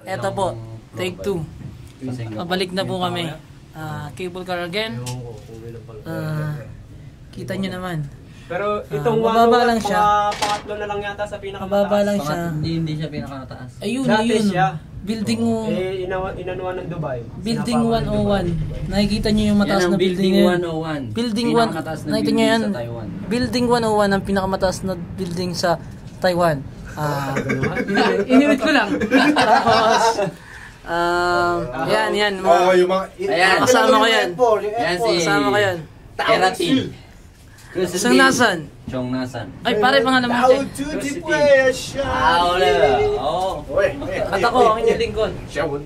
Eto po, take 2. Pabalik na po kami. Cable car again. Kita nyo naman. Pero itong mababa lang siya. Pangatlo na lang yata sa pinakamataas. Mababa lang siya. Hindi siya pinakamataas. Ayun, Dati ayun. siya. Building inanuan ng Dubai. Building 101. Nakikita nyo yung mataas na building Building ngayon. 101. Building 1. Pinakamataas na Nakita nyo building yan. sa Taiwan. Building 101 ang pinakamataas na building sa Taiwan. Iniwit ko lang. Tapos, yan. Ayan. Kasama ko yan. Yan si Kasama ko yan. Keratin. Isang nasan? Chong Nasan. Ay, pare, pangalan mo siya. Oh. At ako, ang inyong lingkod. Shewon.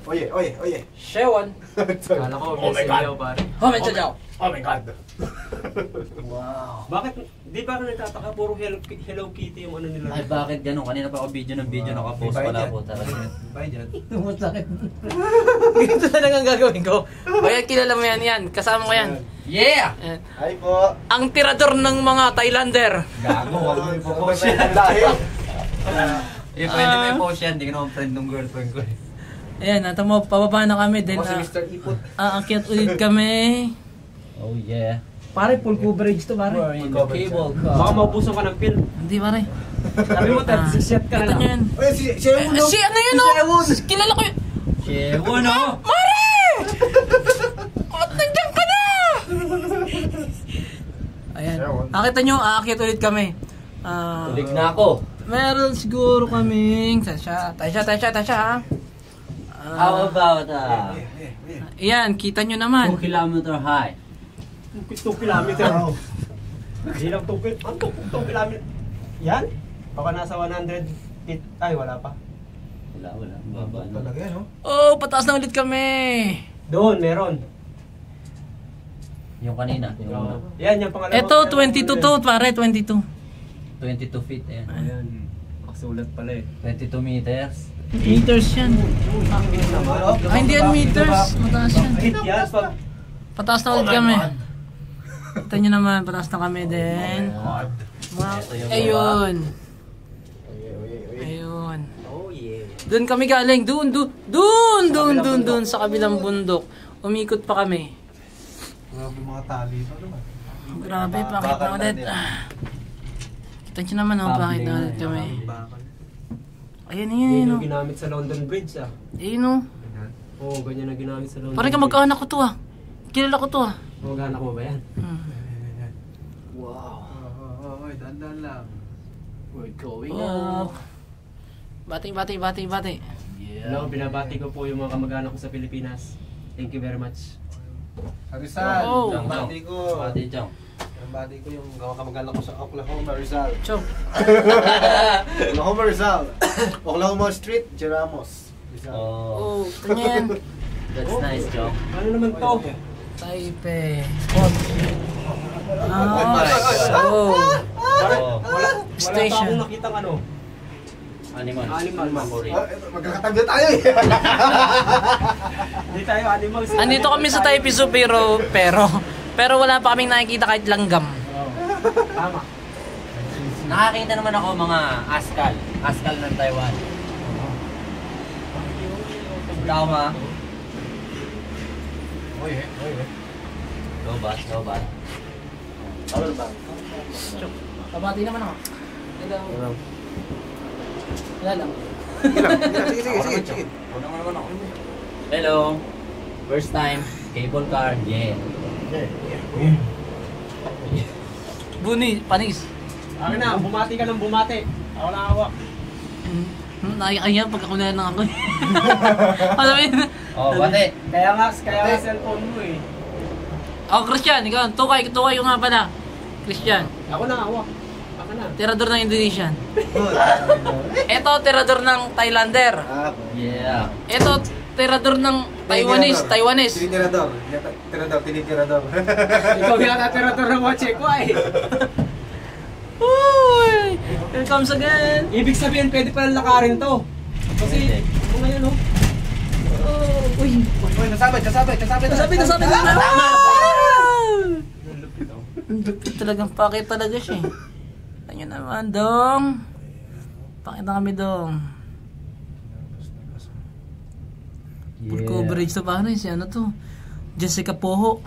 Oye. Shewon. Kala ko, Oh my God. pare. Homen sa Jao. Oh my God. Wow. Bakit, di ba ako nagtataka, puro Hello Kitty yung ano nila? Ay, bakit ganun? Kanina pa ako video nakapost pala po talaga. Bye dyan. Tumusakit. Ganito na lang ang gagawin ko. Kaya kilala mo yan. Kasama ko yan. Yeah! Ayan. Hi po. Ang tirador ng mga Thailander. Gago, wag mo i-post yan. Pwede mo i-post yan, hindi ka naman friend ng girlfriend ko. Ayan, mo, pababa na kami. Then, Ako si Mr. Ipot. aakyat ulit kami. Oh yeah. Pare, full coverage to, pare. We're in the cable car. Baka maubusan ka ng film. Hindi, pare. Sabi mo, set ka na Kita lang. nyo yan. Oye, si Ewan. Si ano yun, oh? Kilala ko yun. Shewon, no? Mare! Ba't nandiyan ka na? Ayan. Nakita nyo, aakyat ulit kami. Tulig na ako. Meron siguro kaming... Tasha, ha? How about Ayan, kita nyo naman. 2 kilometer high? 2 kilometer. Hindi lang 2 kilometer. Ang 2 kilometer. Yan? Baka nasa 100 feet. Ay, wala pa. Wala. Baba na. Talaga yan, no? Oh, pataas na ulit kami. Doon, meron. Yung kanina. Yung Yan, yung pangalawa. Ito, 22 to, pare, 22. 22 feet. Ayan. Ayan. Nakasulat pala eh. 22 meters. Meters yan. Ay, hindi yan meters. Mataas yan. Feet yan. Pataas na ulit kami. Kita nyo naman, pataas na kami din. Wow. Ayun. Oh yeah. Doon kami galing. Doon sa kabilang bundok. Umikot pa kami. Grabe mga tali pa naman. Grabe, pakit na ulit. Kita nyo naman, pakit na ulit kami. Ayan, Yan yung ginamit sa London Bridge ah. Ayun, Oo, ganyan ang ginamit sa London parang ka mag-anak ko to, Kilala ko to, Mag-anak mo ba yan? Wow. Oy, dandan lang. We're going Oh. up. Bati. Hello, binabati ko po yung mga kamag-anak ko sa Pilipinas. Thank you very much. Rizal, Oh. ang bati ko. Pati Chong. Ang bati ko yung kamag-anak ko sa Oklahoma, Rizal. Chok. Oklahoma, Rizal. Oklahoma Street, Jeramos. Rizal. Oh. Ganyan. That's nice, Chong. Ano naman to? Taipei. Oh. Wala pa Station. akong nakitang ano. Animals. Animals. Magkakatagyo tayo eh. Hindi tayo animals. Andito kami sa Taipei Zoo, pero wala pa kaming nakikita kahit langgam. Tama. Nakakita naman ako mga Askal ng Taiwan. Tama. Oy. Lobat. Ano ba? Pabati naman ako. Wala lang. Sige. Hello. First time. Cable car. Yeah. Buni, panis. Akin na, bumati ka ng bumati. Ako na hawak. Nakikaya pagkakunayan lang ako. Alam mo yun? Oh, bate. Kaya nga cellphone mo eh. Ako, Christian, ikaw. Tukay ko nga pala. Christian, Ako na hawak. Ako na. tirador ng Indonesian. Ito, tirador ng Thailander. Yeah. Ito, tirador ng Taiwanese. Tinirador. Ikaw yata tirator ng watch ko eh. Uy! Here comes again. Ibig sabihin, pwede pala lakarin to. Kasi, kung ngayon oh. Uy! Uy, nasabit. Ang lupit talagang pakit talaga siya. Tanyo naman, dong. Pakita kami dong. Full coverage to paano si ano to? Jessica Poho.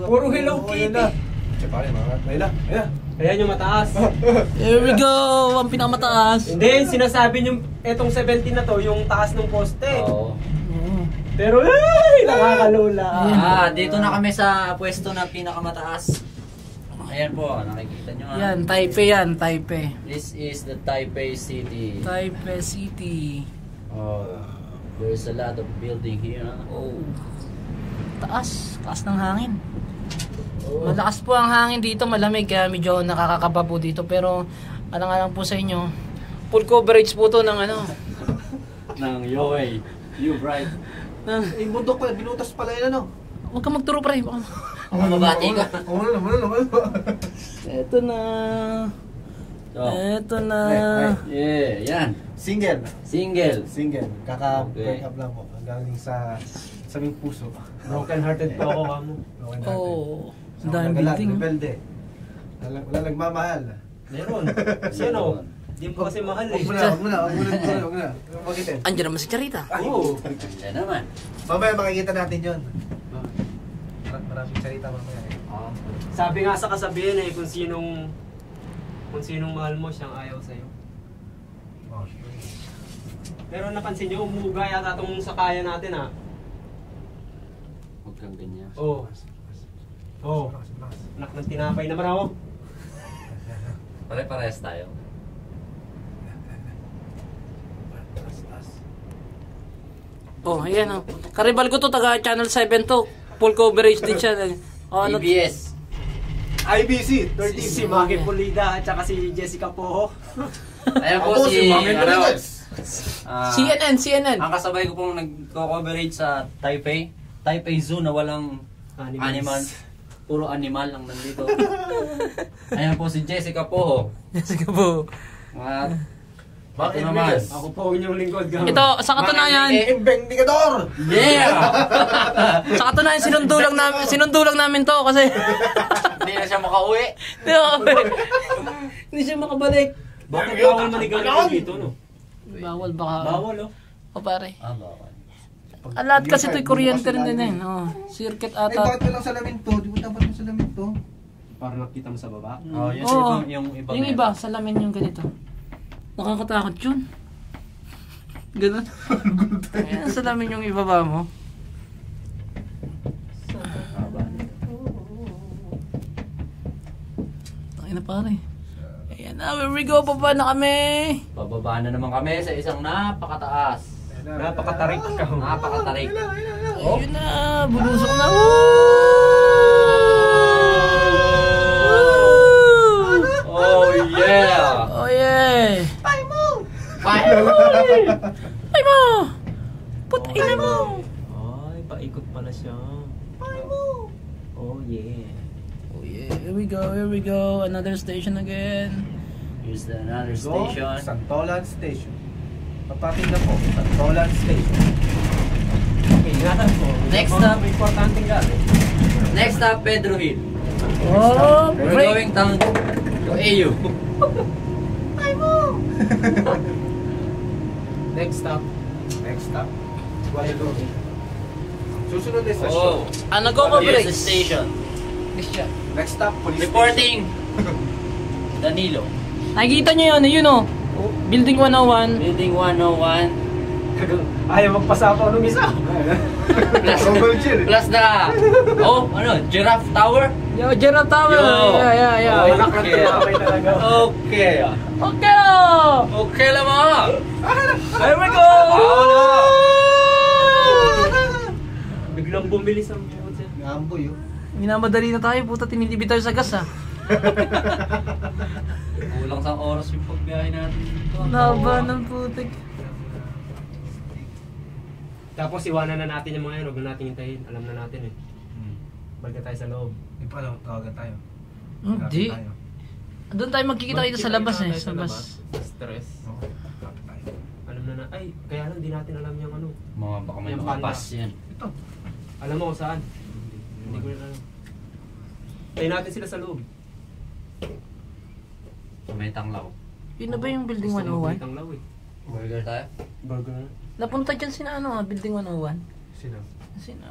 Puro Hello Kitty. Pare, mga Layla. Ayan. Ayan yung mataas. Here we go! Ang pinakamataas. Hindi, sinasabi yung etong 17 na to, yung taas ng poste. Oo. Oo. Pero ay, nakakalula. Dito na kami sa pwesto na pinakamataas. Ayan po, nakikita nyo nga. Yan, Taipei yan, Taipei. This is the Taipei City. Taipei City. Oh, there's a lot of building here. Oh. Taas ng hangin. Malakas po ang hangin dito, malamig kaya medyo nakakakaba po dito pero alang-alang po sa inyo. Full coverage po to ng ano. Ng Yoy. You bright. Eh, bundok pala. Binutas pala yun, ano? Huwag ka magturo pre. Mababati ka. Eto na. So, Eto na. yeah, yan. Single. Single. Kaka-break up lang po. Galing sa aming puso. Broken hearted po ako, kamo. Oh. Ang daming building. Rebelde. Wala nagmamahal. Meron. Sino? Di mo kasi mahal eh. Huwag mo na. Makitin. Andiyan naman si Charita. Oo. Yan naman. Mamaya makikita natin yun. Maraming salita mamaya eh. Sabi nga sa kasabihan eh, kung sinong mahal mo, siyang ayaw sa'yo. Pero napansin niyo, umuuga yata itong sakaya natin ah. Huwag kang ganyan. Oo. Oo. Anak ng tinapay naman ako. Pare-parehas tayo. Oh, ayan oh. Karibal ko to, taga Channel 7 to. Full coverage din siya. Oh, ano? ABS. IBC, 13. Si Maki Pulida at saka si Jessica Poho. Ayan po si CNN. Ang kasabay ko pong nagko-coverage sa Taipei Zoo na walang animal. Puro animal lang nandito. Ayan po si Jessica Poho. Jessica po. At Bakit naman. Ako po inyong lingkod. Gamo. Ito, sa katunayan, Investigador! Yeah! sa katunayan sinundo lang namin to kasi Hindi na siya makauwi. hindi siya makabalik. Bakit bawal maligaw dito, no? Bawal baka. Bawal, oh. O pare. Bawal. Lahat kasi ito'y kuryente rin din eh. Oh, circuit Eh, ata. bakit walang salamin to? Di mo dapat yung salamin to. Para nakita mo sa baba. Oh, yun Oo. yung iba. Yung iba, salamin yung ganito. Nakakatakot yun. Ganun. Ayan, salamin yung ibaba mo. Ay na pare. Ayan na, here we go. Baba na kami. Bababa na naman kami sa isang napakataas. Napakatarik ka. Napakatarik. Ayun na, bulusok na. Oh yeah! Oh yeah. Fire! Ay mo! Putay na mo! Ay, paikot pala siya. Oh yeah. Oh yeah, here we go. Another station again. Here's another Go, station. Santolan Station. Papating na po, Santolan Station. Okay, ingatan po. Next stop. May importanteng galing. Next stop, Pedro Hill. Oh, We're break! going down to AU. Next stop. Guadalupe. Susunod na station. Oh, Ano go ko here's break? the station. Next stop, police Reporting. Danilo. Nakikita nyo yun oh. Building 101. Building 101. Ayaw magpasapa nung isa. Plus, Trouble chill. plus the, Giraffe Tower? Yo, Gerald Tower. Yo. Yeah. Oh, Anak ng tinapay talaga. Okay. Okay oh! Okay lang mga. Here we go! Biglang bumilis ang bukod siya. Ngamboy yun. Minamadali na tayo, puta tinitibit tayo sa gas ah. Kulang sa oras yung pagbiyahe natin dito. Laba ng putik. Tapos iwanan na natin yung mga yan, huwag na natin hintayin. Alam na natin eh. Balik tayo sa loob. Di pa lang, tawagan tayo. Hindi. Tayo. Doon tayo magkikita dito sa labas eh, sa labas. Stress. Oo, tawagan tayo. Alam na ay, kaya lang di natin alam yung ano. Baka may Yung mga panda. pass yan. Ito. Alam mo kung saan? Hindi ko rin alam. Tayo natin sila sa loob. May tanglaw. Yun na ba yung building Gusto mo 101? balik ang law eh. Burger tayo. Burger. Napunta dyan sina ano building 101. Sino? Sina...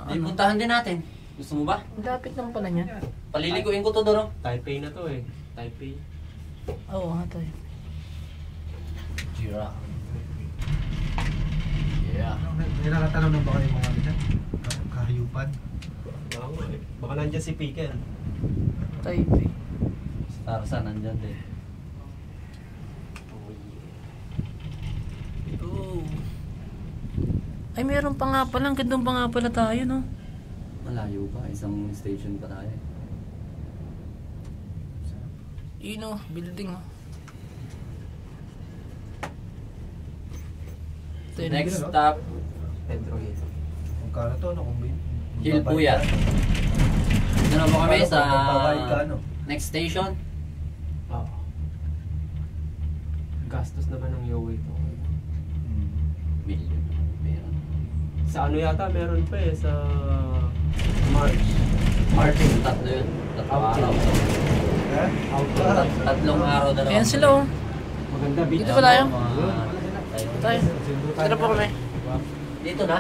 Di ano? puntahan din natin. Gusto mo ba? Lapit lang pala niyan. Paliliguin ko to doon, no? Taipei na to eh. Taipei. Oo, nga tayo. Jira. Yeah. May nakatanong na ba kayo mga ano dyan? Kahayupan? Baka nga eh. Baka nandyan si Picker. Taipei. Si Tarzan nandyan din. Oh. Ay, meron pa nga pala. Ang gandang pa nga pala tayo, no? Malayo pa. Isang station pa tayo. Yun o, building o. Next stop, Pedro Hill. Magkano to? Ano kung Hill Puyat. Dito na po kami sa Magbabayad ka, ano? next station. Oo. Gastos naman ng Yoway to. Million. Meron. Sa ano yata meron pa eh. Sa March. Martin, tatlo yun. Tatlong araw. Eh? Tatlong araw dalawa. Ayan sila o. Maganda beach. Dito ba tayo? Tayo. Tayo. Tara po kami. Dito na?